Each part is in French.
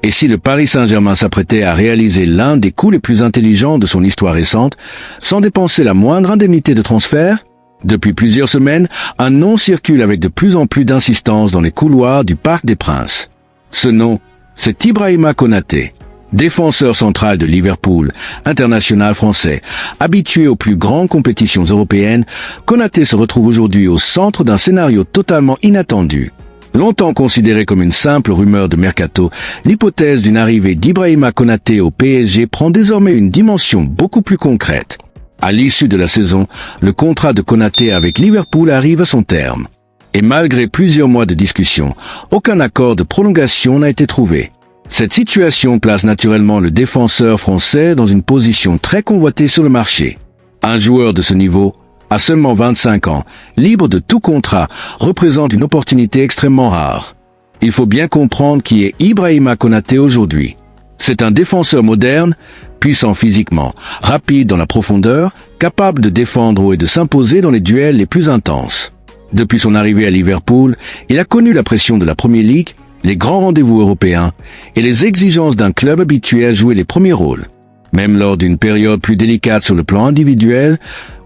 Et si le Paris Saint-Germain s'apprêtait à réaliser l'un des coups les plus intelligents de son histoire récente, sans dépenser la moindre indemnité de transfert? Depuis plusieurs semaines, un nom circule avec de plus en plus d'insistance dans les couloirs du Parc des Princes. Ce nom, c'est Ibrahima Konaté. Défenseur central de Liverpool, international français, habitué aux plus grandes compétitions européennes, Konaté se retrouve aujourd'hui au centre d'un scénario totalement inattendu. Longtemps considéré comme une simple rumeur de mercato, l'hypothèse d'une arrivée d'Ibrahima Konaté au PSG prend désormais une dimension beaucoup plus concrète. À l'issue de la saison, le contrat de Konaté avec Liverpool arrive à son terme. Et malgré plusieurs mois de discussion, aucun accord de prolongation n'a été trouvé. Cette situation place naturellement le défenseur français dans une position très convoitée sur le marché. Un joueur de ce niveau, à seulement 25 ans, libre de tout contrat, représente une opportunité extrêmement rare. Il faut bien comprendre qui est Ibrahima Konaté aujourd'hui. C'est un défenseur moderne, puissant physiquement, rapide dans la profondeur, capable de défendre haut et de s'imposer dans les duels les plus intenses. Depuis son arrivée à Liverpool, il a connu la pression de la Premier League, les grands rendez-vous européens et les exigences d'un club habitué à jouer les premiers rôles. Même lors d'une période plus délicate sur le plan individuel,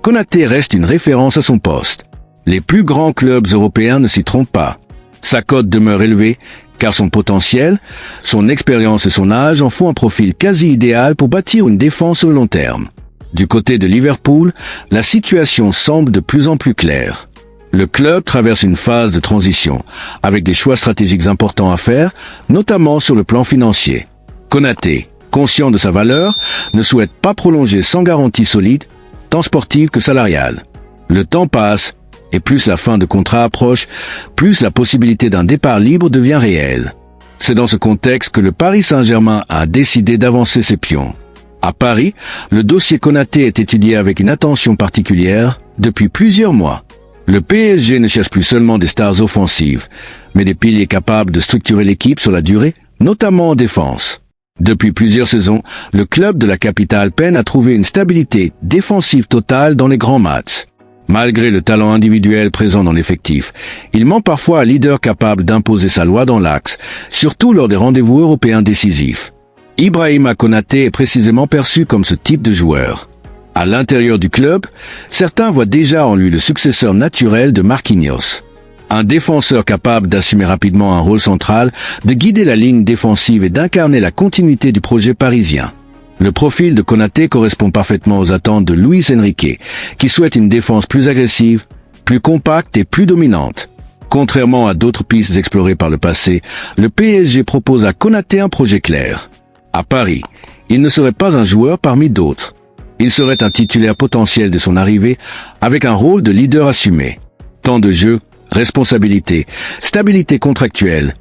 Konaté reste une référence à son poste. Les plus grands clubs européens ne s'y trompent pas. Sa cote demeure élevée, car son potentiel, son expérience et son âge en font un profil quasi idéal pour bâtir une défense sur le long terme. Du côté de Liverpool, la situation semble de plus en plus claire. Le club traverse une phase de transition, avec des choix stratégiques importants à faire, notamment sur le plan financier. Konaté, conscient de sa valeur, ne souhaite pas prolonger sans garantie solide, tant sportive que salariale. Le temps passe, et plus la fin de contrat approche, plus la possibilité d'un départ libre devient réelle. C'est dans ce contexte que le Paris Saint-Germain a décidé d'avancer ses pions. À Paris, le dossier Konaté est étudié avec une attention particulière depuis plusieurs mois. Le PSG ne cherche plus seulement des stars offensives, mais des piliers capables de structurer l'équipe sur la durée, notamment en défense. Depuis plusieurs saisons, le club de la capitale peine à trouver une stabilité défensive totale dans les grands matchs. Malgré le talent individuel présent dans l'effectif, il manque parfois un leader capable d'imposer sa loi dans l'axe, surtout lors des rendez-vous européens décisifs. Ibrahima Konaté est précisément perçu comme ce type de joueur. À l'intérieur du club, certains voient déjà en lui le successeur naturel de Marquinhos. Un défenseur capable d'assumer rapidement un rôle central, de guider la ligne défensive et d'incarner la continuité du projet parisien. Le profil de Konaté correspond parfaitement aux attentes de Luis Enrique, qui souhaite une défense plus agressive, plus compacte et plus dominante. Contrairement à d'autres pistes explorées par le passé, le PSG propose à Konaté un projet clair. À Paris, il ne serait pas un joueur parmi d'autres. Il serait un titulaire potentiel de son arrivée, avec un rôle de leader assumé. Temps de jeu, responsabilité, stabilité contractuelle.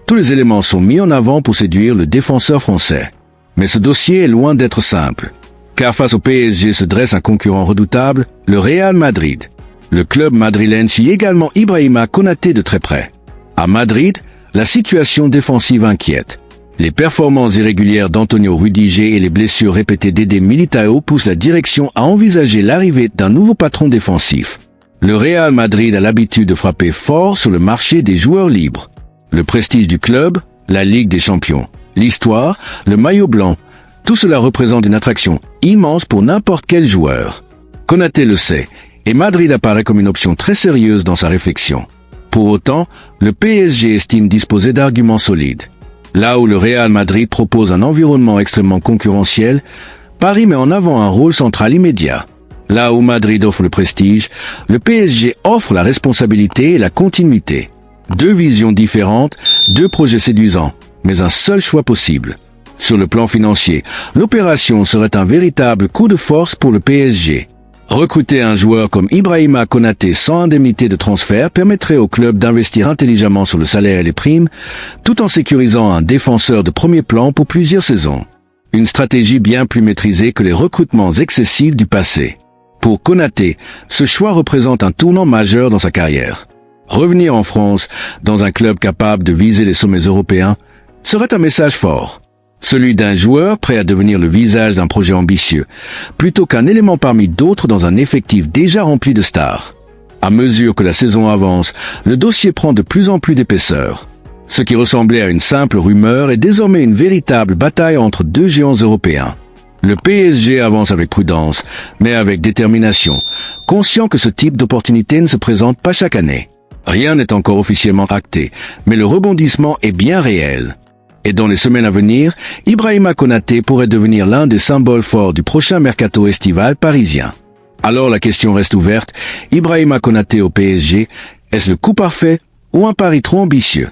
Tous les éléments sont mis en avant pour séduire le défenseur français. Mais ce dossier est loin d'être simple. Car face au PSG se dresse un concurrent redoutable, le Real Madrid. Le club madrilène suit également Ibrahima Konaté de très près. À Madrid, la situation défensive inquiète. Les performances irrégulières d'Antonio Rudiger et les blessures répétées d'Eder Militao poussent la direction à envisager l'arrivée d'un nouveau patron défensif. Le Real Madrid a l'habitude de frapper fort sur le marché des joueurs libres. Le prestige du club, la Ligue des Champions, l'histoire, le maillot blanc, tout cela représente une attraction immense pour n'importe quel joueur. Konaté le sait, et Madrid apparaît comme une option très sérieuse dans sa réflexion. Pour autant, le PSG estime disposer d'arguments solides. Là où le Real Madrid propose un environnement extrêmement concurrentiel, Paris met en avant un rôle central immédiat. Là où Madrid offre le prestige, le PSG offre la responsabilité et la continuité. Deux visions différentes, deux projets séduisants, mais un seul choix possible. Sur le plan financier, l'opération serait un véritable coup de force pour le PSG. Recruter un joueur comme Ibrahima Konaté sans indemnité de transfert permettrait au club d'investir intelligemment sur le salaire et les primes, tout en sécurisant un défenseur de premier plan pour plusieurs saisons. Une stratégie bien plus maîtrisée que les recrutements excessifs du passé. Pour Konaté, ce choix représente un tournant majeur dans sa carrière. Revenir en France, dans un club capable de viser les sommets européens, serait un message fort. Celui d'un joueur prêt à devenir le visage d'un projet ambitieux, plutôt qu'un élément parmi d'autres dans un effectif déjà rempli de stars. À mesure que la saison avance, le dossier prend de plus en plus d'épaisseur. Ce qui ressemblait à une simple rumeur est désormais une véritable bataille entre deux géants européens. Le PSG avance avec prudence, mais avec détermination, conscient que ce type d'opportunité ne se présente pas chaque année. Rien n'est encore officiellement acté, mais le rebondissement est bien réel. Et dans les semaines à venir, Ibrahima Konaté pourrait devenir l'un des symboles forts du prochain mercato estival parisien. Alors la question reste ouverte, Ibrahima Konaté au PSG, est-ce le coup parfait ou un pari trop ambitieux ?